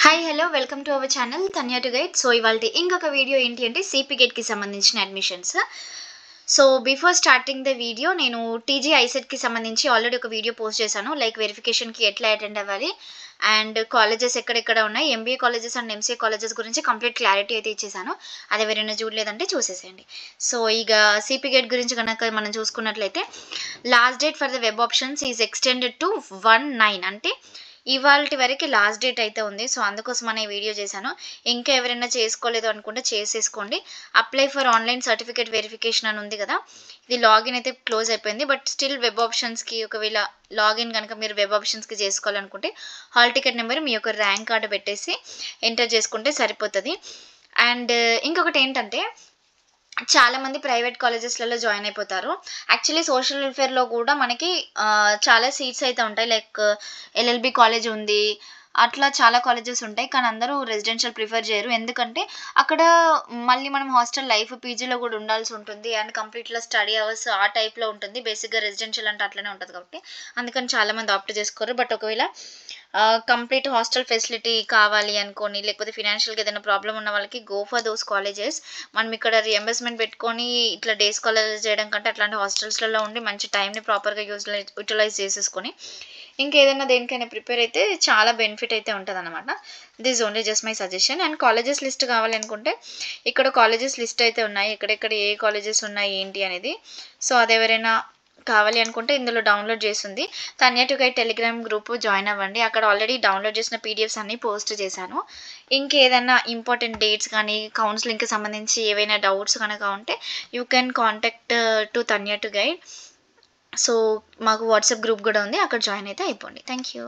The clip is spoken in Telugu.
Hi hello welcome to our channel Tanya to guide. So ఇవాళ ఇంకొక వీడియో ఏంటి అంటే సిపి గేట్కి సంబంధించిన admissions. So before starting the video నేను టీజీ ఐసెట్కి సంబంధించి ఆల్రెడీ ఒక వీడియో పోస్ట్ చేశాను, లైక్ వెరిఫికేషన్కి ఎట్లా అటెండ్ అవ్వాలి అండ్ కాలేజెస్ ఎక్కడెక్కడ ఉన్నాయి, MBA colleges and MCA colleges గురించి కంప్లీట్ క్లారిటీ అయితే ఇచ్చేసాను. అది ఎవరైనా చూడలేదంటే చూసేసేయండి. సో ఇక సిపి గేట్ గురించి కనుక మనం చూసుకున్నట్లయితే last date for the web options is extended to 1/9, అంటే ఇవాళ వరకు లాస్ట్ డేట్ అయితే ఉంది. సో అందుకోసం అనే వీడియో చేశాను. ఇంకా ఎవరైనా చేసుకోలేదు అనుకుంటే చేసేసుకోండి. Apply for online certificate verification అని ఉంది కదా, ఇది లాగిన్ అయితే క్లోజ్ అయిపోయింది. బట్ స్టిల్ వెబ్ ఆప్షన్స్కి ఒకవేళ లాగిన్ కనుక మీరు వెబ్ ఆప్షన్స్కి చేసుకోవాలనుకుంటే హాల్ టికెట్ నెంబర్ మీ యొక్క ర్యాంక్ కార్డు పెట్టేసి ఎంటర్ చేసుకుంటే సరిపోతుంది. అండ్ ఇంకొకటి ఏంటంటే చాలామంది ప్రైవేట్ కాలేజెస్లలో జాయిన్ అయిపోతారు. యాక్చువల్లీ సోషల్ వెల్ఫేర్లో కూడా మనకి చాలా సీట్స్ అయితే ఉంటాయి, లైక్ ఎల్ఎల్బి కాలేజ్ ఉంది, అట్లా చాలా కాలేజెస్ ఉంటాయి. కానీ అందరూ రెసిడెన్షియల్ ప్రిఫర్ చేయరు, ఎందుకంటే అక్కడ మళ్ళీ మనం హాస్టల్ లైఫ్ పీజీలో కూడా ఉండాల్సి ఉంటుంది అండ్ కంప్లీట్గా స్టడీ అవర్స్ ఆ టైప్లో ఉంటుంది. బేసిక్గా రెసిడెన్షియల్ అంటే అట్లనే ఉంటుంది కాబట్టి అందుకని చాలామంది ఆప్ట్ చేసుకోరు. బట్ ఒకవేళ కంప్లీట్ హాస్టల్ ఫెసిలిటీ కావాలి అనుకోని, లేకపోతే ఫినాన్షియల్గా ఏదైనా ప్రాబ్లం ఉన్న వాళ్ళకి గో ఫర్ దోస్ కాలేజెస్. మనం ఇక్కడ రియంబర్స్మెంట్ పెట్టుకొని ఇట్లా డేస్ కాలేజెస్ చేయడం కంటే అట్లాంటి హాస్టల్స్లలో ఉండి మంచి టైంని ప్రాపర్గా యూటిలైజ్ చేసేసుకొని ఇంకేదైనా దేనికైనా ప్రిపేర్ అయితే చాలా బెనిఫిట్ అయితే ఉంటుంది అనమాట. This only just my suggestion. And colleges list కావాలనుకుంటే ఇక్కడ కాలేజెస్ లిస్ట్ అయితే ఉన్నాయి, ఎక్కడెక్కడ ఏ కాలేజెస్ ఉన్నాయి ఏంటి అనేది. సో అది ఎవరైనా కావాలి అనుకుంటే ఇందులో డౌన్లోడ్ చేస్తుంది. Tanya to guide Telegram group join అవ్వండి. అక్కడ ఆల్రెడీ డౌన్లోడ్ చేసిన పీడిఎఫ్స్ అన్నీ పోస్ట్ చేశాను. ఇంకేదైనా ఇంపార్టెంట్ డేట్స్ కానీ కౌన్సిలింగ్కి సంబంధించి ఏవైనా డౌట్స్ కనుక ఉంటే you can contact to Tanya to guide. So మాకు వాట్సాప్ గ్రూప్ కూడా ఉంది, అక్కడ జాయిన్ అయితే అయిపోండి. Thank you.